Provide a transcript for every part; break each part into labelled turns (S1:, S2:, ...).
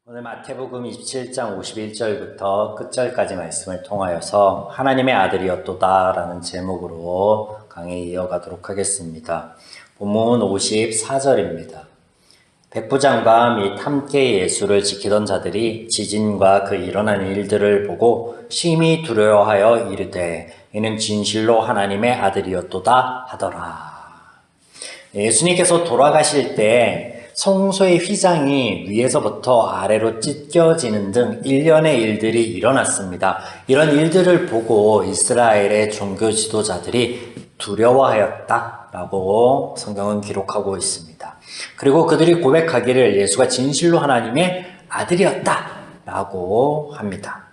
S1: 오늘 마태복음 27장 51절부터 끝절까지 말씀을 통하여서 하나님의 아들이었도다 라는 제목으로 강의 이어가도록 하겠습니다. 본문 54절입니다. 백부장과 및 함께 예수를 지키던 자들이 지진과 그 일어난 일들을 보고 심히 두려워하여 이르되 이는 진실로 하나님의 아들이었도다 하더라. 예수님께서 돌아가실 때 성소의 휘장이 위에서부터 아래로 찢겨지는 등 일련의 일들이 일어났습니다. 이런 일들을 보고 이스라엘의 종교 지도자들이 두려워하였다라고 성경은 기록하고 있습니다. 그리고 그들이 고백하기를 예수가 진실로 하나님의 아들이었다라고 합니다.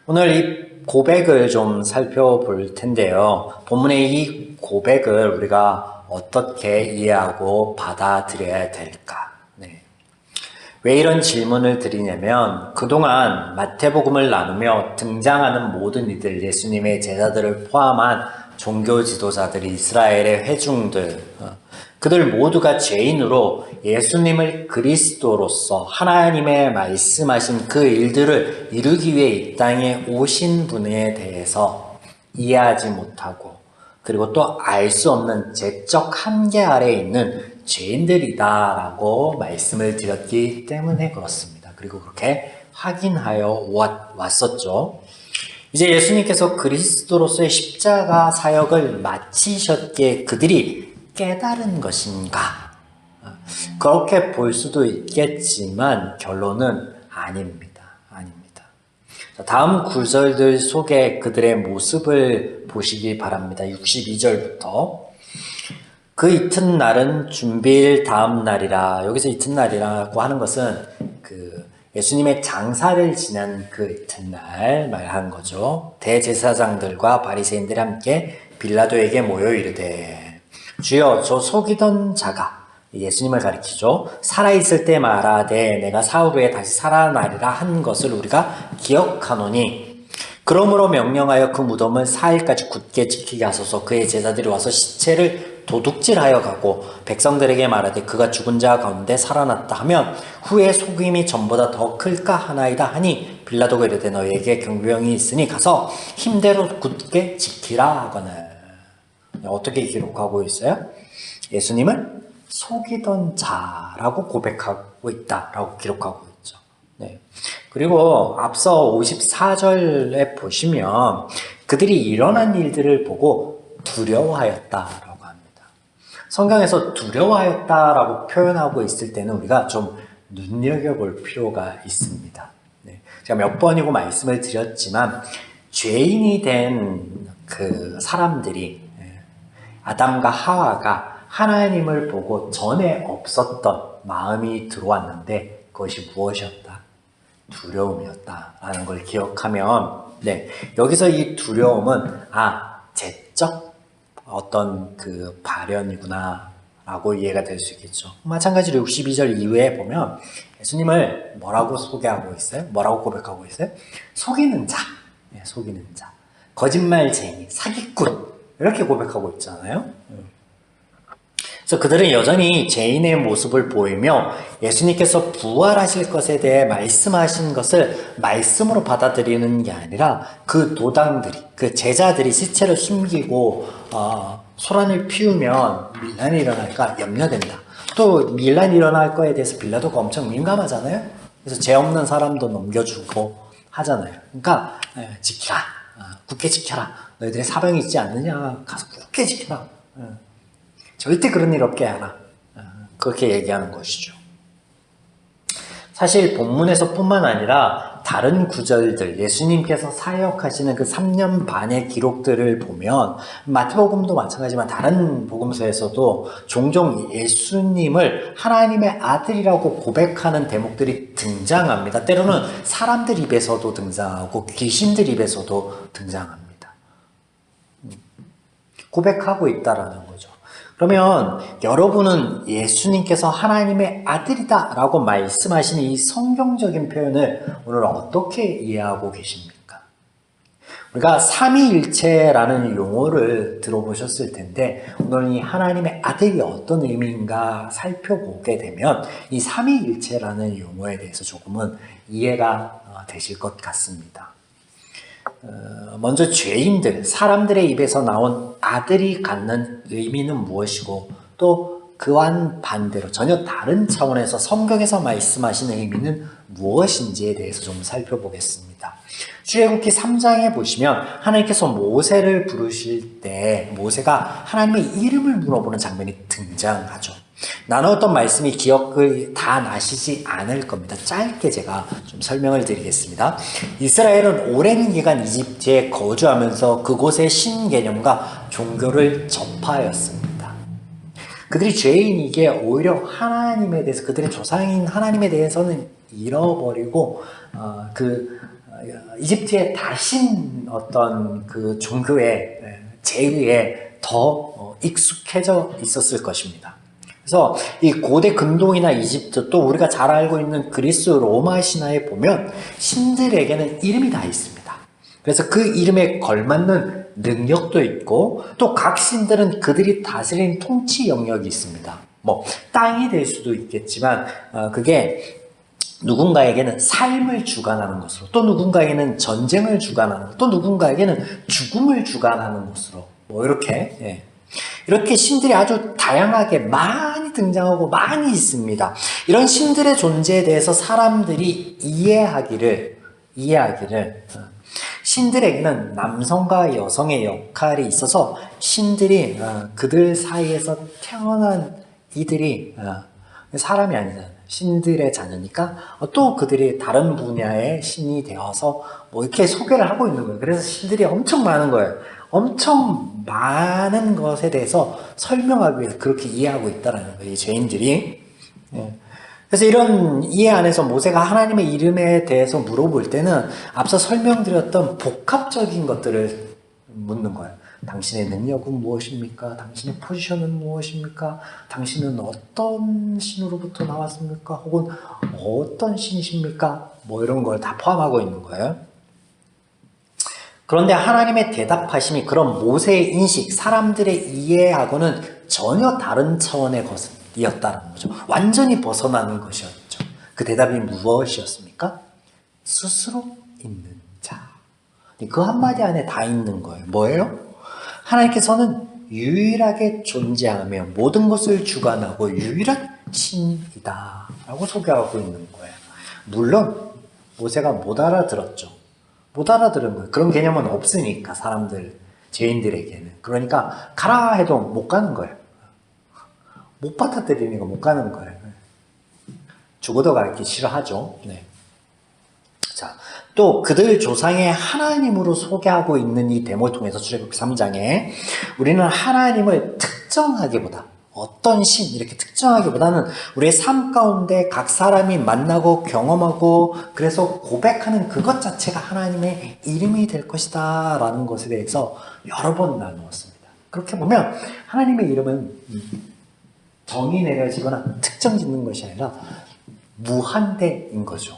S1: 오늘 이 고백을 좀 살펴볼 텐데요. 본문의 이 고백을 우리가 어떻게 이해하고 받아들여야 될까? 왜 이런 질문을 드리냐면 그동안 마태복음을 나누며 등장하는 모든 이들, 예수님의 제자들을 포함한 종교 지도자들, 이스라엘의 회중들, 그들 모두가 죄인으로 예수님을 그리스도로서 하나님의 말씀하신 그 일들을 이루기 위해 이 땅에 오신 분에 대해서 이해하지 못하고 그리고 또 알 수 없는 죄적 한계 아래에 있는 죄인들이다라고 말씀을 드렸기 때문에 그렇습니다. 그리고 그렇게 확인하여 왔었죠. 이제 예수님께서 그리스도로서의 십자가 사역을 마치셨기에 그들이 깨달은 것인가? 그렇게 볼 수도 있겠지만 결론은 아닙니다. 다음 구절들 속에 그들의 모습을 보시기 바랍니다. 62절부터 그 이튿날은 준비일 다음 날이라. 여기서 이튿날이라고 하는 것은 그 예수님의 장사를 지난 그 이튿날 말한 거죠. 대제사장들과 바리새인들이 함께 빌라도에게 모여 이르되 주여 저 속이던 자가 예수님을 가리키죠. 살아있을 때 말하되 내가 사흘 후에 다시 살아나리라 한 것을 우리가 기억하노니 그러므로 명령하여 그 무덤을 4일까지 굳게 지키게 하소서. 그의 제자들이 와서 시체를 도둑질하여 가고 백성들에게 말하되 그가 죽은 자 가운데 살아났다 하면 후에 속임이 전보다 더 클까 하나이다 하니 빌라도가 이르되 너희에게 경비병이 있으니 가서 힘대로 굳게 지키라 하거늘. 어떻게 기록하고 있어요? 예수님을 속이던 자라고 고백하고 있다라고 기록하고 있죠. 그리고 앞서 54절에 보시면 그들이 일어난 일들을 보고 두려워하였다라고 합니다. 성경에서 두려워하였다라고 표현하고 있을 때는 우리가 좀 눈여겨볼 필요가 있습니다. 제가 몇 번이고 말씀을 드렸지만 죄인이 된 그 사람들이 아담과 하와가 하나님을 보고 전에 없었던 마음이 들어왔는데 그것이 무엇이었다? 두려움이었다라는 걸 기억하면 여기서 이 두려움은 죄적 어떤 그 발현이구나 라고 이해가 될 수 있겠죠. 마찬가지로 62절 이후에 보면 예수님을 뭐라고 소개하고 있어요? 뭐라고 고백하고 있어요? 속이는 자, 속이는 자, 거짓말쟁이, 사기꾼 이렇게 고백하고 있잖아요. 그래서 그들은 여전히 죄인의 모습을 보이며 예수님께서 부활하실 것에 대해 말씀하신 것을 말씀으로 받아들이는 게 아니라 그 도당들이, 그 제자들이 시체를 숨기고 소란을 피우면 밀란이 일어날까 염려된다. 또 밀란이 일어날 거에 대해서 빌라도가 엄청 민감하잖아요. 그래서 죄 없는 사람도 넘겨주고 하잖아요. 그러니까 지키라, 굳게 지켜라. 너희들의 사병이 있지 않느냐, 가서 굳게 지켜라. 절대 그런 일 없게 하라. 그렇게 얘기하는 것이죠. 사실 본문에서 뿐만 아니라 다른 구절들, 예수님께서 사역하시는 그 3년 반의 기록들을 보면 마태복음도 마찬가지지만 다른 복음서에서도 종종 예수님을 하나님의 아들이라고 고백하는 대목들이 등장합니다. 때로는 사람들 입에서도 등장하고 귀신들 입에서도 등장합니다. 고백하고 있다라는 거죠. 그러면 여러분은 예수님께서 하나님의 아들이다 라고 말씀하시는 이 성경적인 표현을 오늘 어떻게 이해하고 계십니까? 우리가 삼위일체라는 용어를 들어보셨을 텐데 오늘 이 하나님의 아들이 어떤 의미인가 살펴보게 되면 이 삼위일체라는 용어에 대해서 조금은 이해가 되실 것 같습니다. 먼저 죄인들, 사람들의 입에서 나온 아들이 갖는 의미는 무엇이고 또 그와는 반대로 전혀 다른 차원에서 성경에서 말씀하시는 의미는 무엇인지에 대해서 좀 살펴보겠습니다. 출애굽기 3장에 보시면 하나님께서 모세를 부르실 때 모세가 하나님의 이름을 물어보는 장면이 등장하죠. 나눴던 말씀이 기억을 다 나시지 않을 겁니다. 짧게 제가 좀 설명을 드리겠습니다. 이스라엘은 오랜 기간 이집트에 거주하면서 그곳의 신개념과 종교를 접하였습니다. 그들이 죄인이기에 오히려 하나님에 대해서 그들의 조상인 하나님에 대해서는 잃어버리고 이집트의 다신 어떤 그 종교의 제의에 더 익숙해져 있었을 것입니다. 그래서 이 고대 근동이나 이집트 또 우리가 잘 알고 있는 그리스 로마 신화에 보면 신들에게는 이름이 다 있습니다. 그래서 그 이름에 걸맞는 능력도 있고 또 각 신들은 그들이 다스린 통치 영역이 있습니다. 뭐 땅이 될 수도 있겠지만 그게 누군가에게는 삶을 주관하는 것으로 또 누군가에게는 전쟁을 주관하는 것, 또 누군가에게는 죽음을 주관하는 것으로 뭐 이렇게 신들이 아주 다양하게 많이 등장하고 많이 있습니다. 이런 신들의 존재에 대해서 사람들이 이해하기를 신들에게는 남성과 여성의 역할이 있어서 신들이 그들 사이에서 태어난 이들이 사람이 아니잖아요. 신들의 자녀니까 또 그들이 다른 분야의 신이 되어서 뭐 이렇게 소개를 하고 있는 거예요. 그래서 신들이 엄청 많은 거예요. 엄청 많은 것에 대해서 설명하기 위해서 그렇게 이해하고 있다는 거예요. 이 죄인들이. 그래서 이런 이해 안에서 모세가 하나님의 이름에 대해서 물어볼 때는 앞서 설명드렸던 복합적인 것들을 묻는 거예요. 당신의 능력은 무엇입니까? 당신의 포지션은 무엇입니까? 당신은 어떤 신으로부터 나왔습니까? 혹은 어떤 신이십니까? 뭐 이런 걸 다 포함하고 있는 거예요. 그런데 하나님의 대답하심이 그런 모세의 인식, 사람들의 이해하고는 전혀 다른 차원의 것이었다는 거죠. 완전히 벗어나는 것이었죠. 그 대답이 무엇이었습니까? 스스로 있는 자. 그 한마디 안에 다 있는 거예요. 뭐예요? 하나님께서는 유일하게 존재하며 모든 것을 주관하고 유일한 신이다 라고 소개하고 있는 거예요. 물론 모세가 못 알아들었죠. 못 알아들은 거예요. 그런 개념은 없으니까 사람들, 죄인들에게는. 그러니까 가라 해도 못 가는 거예요. 못 받아들이니까 못 가는 거예요. 죽어도 가기 싫어하죠. 자, 또 그들 조상의 하나님으로 소개하고 있는 이 데모를 통해서 출애굽기 3장에 우리는 하나님을 특정하기보다 어떤 신 이렇게 특정하기보다는 우리의 삶 가운데 각 사람이 만나고 경험하고 그래서 고백하는 그것 자체가 하나님의 이름이 될 것이다 라는 것에 대해서 여러 번 나누었습니다. 그렇게 보면 하나님의 이름은 정의 내려지거나 특정 짓는 것이 아니라 무한대인 거죠.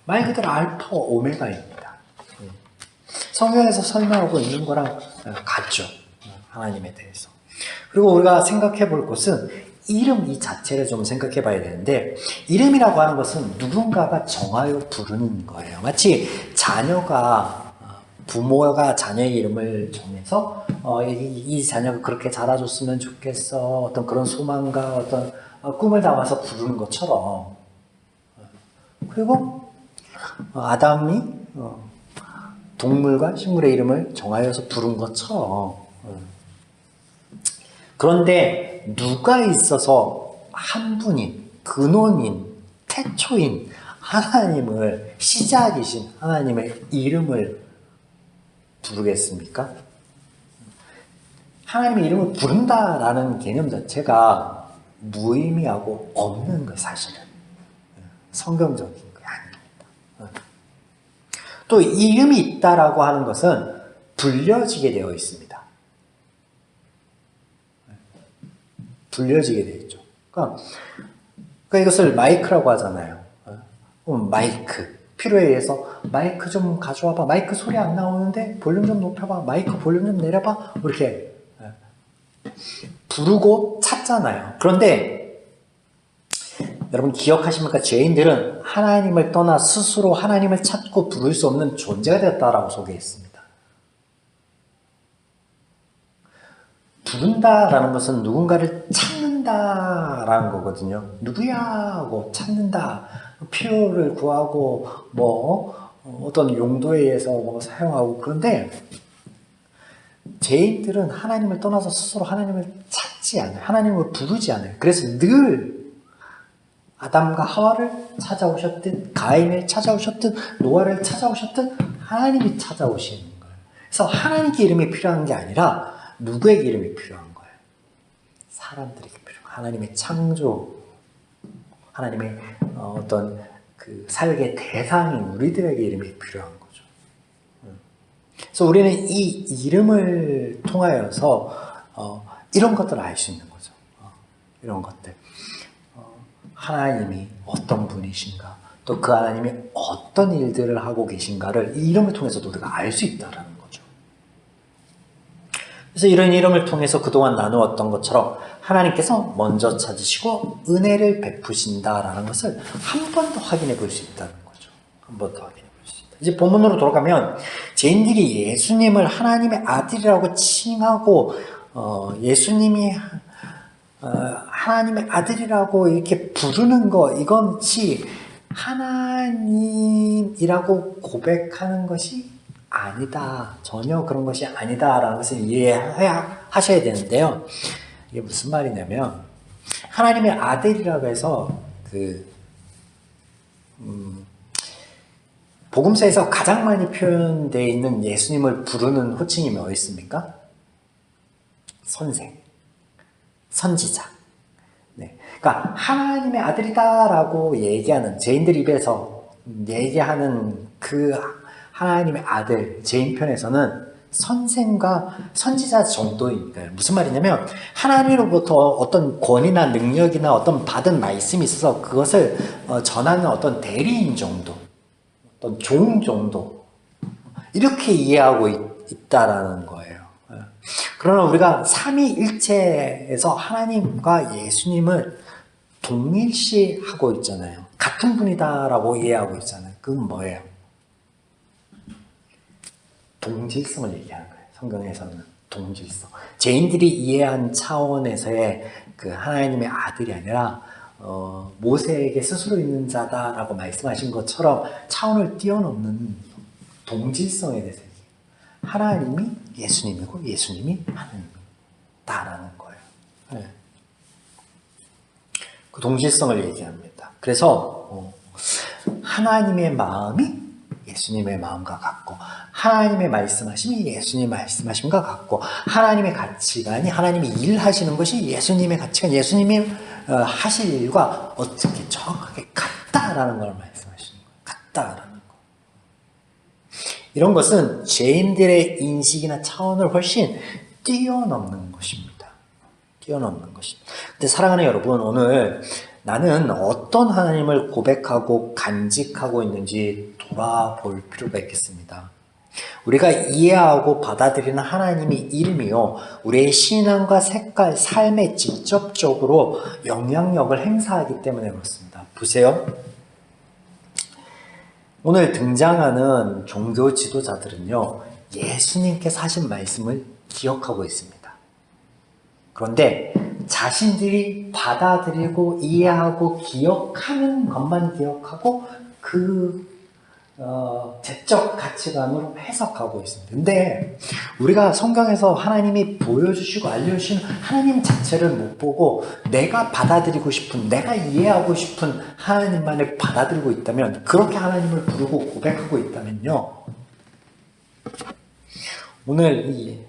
S1: 말 그대로 알파 오메가입니다. 성경에서 설명하고 있는 거랑 같죠. 하나님에 대해서. 그리고 우리가 생각해 볼 것은 이름 이 자체를 좀 생각해 봐야 되는데 이름이라고 하는 것은 누군가가 정하여 부르는 거예요. 마치 자녀가 부모가 자녀의 이름을 정해서 이 자녀가 그렇게 자라줬으면 좋겠어 어떤 그런 소망과 어떤 꿈을 담아서 부르는 것처럼 그리고 아담이 동물과 식물의 이름을 정하여서 부른 것처럼 그런데 누가 있어서 한 분인 근원인 태초인 하나님을 시작이신 하나님의 이름을 부르겠습니까? 하나님의 이름을 부른다라는 개념 자체가 무의미하고 없는 거예요. 사실은 성경적인 게 아닙니다. 또 이름이 있다라고 하는 것은 불려지게 되어 있습니다. 불려지게 되어 있죠. 그러니까 이것을 마이크라고 하잖아요. 마이크. 필요에 의해서 마이크 좀 가져와봐. 마이크 소리 안 나오는데 볼륨 좀 높여봐. 마이크 볼륨 좀 내려봐. 이렇게 부르고 찾잖아요. 그런데 여러분 기억하십니까? 죄인들은 하나님을 떠나 스스로 하나님을 찾고 부를 수 없는 존재가 되었다라고 소개했습니다. 부른다라는 것은 누군가를 찾는다라는 거거든요. 누구야 하고 찾는다. 필요를 구하고 어떤 용도에 의해서 사용하고. 그런데 죄인들은 하나님을 떠나서 스스로 하나님을 찾지 않아요. 하나님을 부르지 않아요. 그래서 늘 아담과 하와를 찾아오셨든 가인을 찾아오셨든 노아를 찾아오셨든 하나님이 찾아오시는 거예요. 그래서 하나님께 이름이 필요한 게 아니라 누구에게 이름이 필요한 거예요? 사람들에게 필요한 거예요. 하나님의 창조, 하나님의 어떤 그 사역의 대상인 우리들에게 이름이 필요한 거죠. 그래서 우리는 이 이름을 통하여서 이런 것들을 알 수 있는 거죠. 이런 것들. 하나님이 어떤 분이신가, 또 그 하나님이 어떤 일들을 하고 계신가를 이 이름을 통해서도 우리가 알 수 있다는 거죠. 그래서 이런 이름을 통해서 그동안 나누었던 것처럼 하나님께서 먼저 찾으시고 은혜를 베푸신다라는 것을 한 번 더 확인해 볼 수 있다는 거죠. 한 번 더 확인해 볼 수 있다. 이제 본문으로 돌아가면 죄인들이 예수님을 하나님의 아들이라고 칭하고 예수님이 하나님의 아들이라고 이렇게 부르는 거, 이것이 하나님이라고 고백하는 것이 아니다. 전혀 그런 것이 아니다라는 것을 이해하셔야 되는데요. 이게 무슨 말이냐면 하나님의 아들이라고 해서 복음서에서 가장 많이 표현되어 있는 예수님을 부르는 호칭이 뭐 있습니까? 선생, 선지자. 네. 그러니까 하나님의 아들이다라고 얘기하는, 죄인들 입에서 얘기하는 그 하나님의 아들, 죄인 편에서는 선생과 선지자 정도입니다. 무슨 말이냐면 하나님으로부터 어떤 권위나 능력이나 어떤 받은 말씀이 있어서 그것을 전하는 어떤 대리인 정도, 어떤 종 정도, 이렇게 이해하고 있다라는 거예요. 그러나 우리가 삼위일체에서 하나님과 예수님을 동일시하고 있잖아요. 같은 분이다라고 이해하고 있잖아요. 그건 뭐예요? 동질성을 얘기하는 거예요. 성경에서는 동질성. 죄인들이 이해한 차원에서의 그 하나님의 아들이 아니라 모세에게 스스로 있는 자다라고 말씀하신 것처럼 차원을 뛰어넘는 동질성에 대해서 하나님이 예수님이고 예수님이 하나님이다라는 거예요. 네. 그 동질성을 얘기합니다. 그래서 하나님의 마음이 예수님의 마음과 같고 하나님의 말씀하심이 예수님의 말씀하심과 같고 하나님의 가치관이 하나님이 일하시는 것이 예수님의 가치관, 예수님이 하실 일과 어떻게 정확하게 같다라는 걸 말씀하시는 거예요. 같다라는 거. 이런 것은 죄인들의 인식이나 차원을 훨씬 뛰어넘는 것입니다. 뛰어넘는 것입니다. 근데 사랑하는 여러분, 오늘 나는 어떤 하나님을 고백하고 간직하고 있는지 돌아볼 필요가 있겠습니다. 우리가 이해하고 받아들이는 하나님의 이름이요, 우리의 신앙과 색깔, 삶에 직접적으로 영향력을 행사하기 때문에 그렇습니다. 보세요. 오늘 등장하는 종교 지도자들은요, 예수님께서 하신 말씀을 기억하고 있습니다. 그런데 자신들이 받아들이고 이해하고 기억하는 것만 기억하고 그 제적 가치관으로 해석하고 있습니다. 근데 우리가 성경에서 하나님이 보여주시고 알려주시는 하나님 자체를 못 보고 내가 받아들이고 싶은, 내가 이해하고 싶은 하나님만을 받아들이고 있다면, 그렇게 하나님을 부르고 고백하고 있다면요, 오늘 이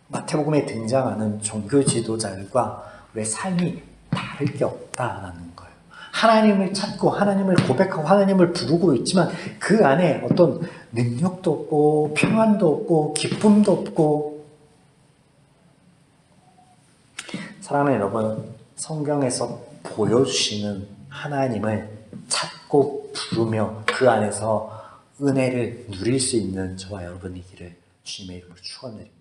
S1: 마태복음에 등장하는 종교 지도자들과 우리의 삶이 다를 게 없다라는 거예요. 하나님을 찾고 하나님을 고백하고 하나님을 부르고 있지만 그 안에 어떤 능력도 없고 평안도 없고 기쁨도 없고. 사랑하는 여러분, 성경에서 보여주시는 하나님을 찾고 꼭 부르며 그 안에서 은혜를 누릴 수 있는 저와 여러분이기를 주님의 이름으로 축원드립니다.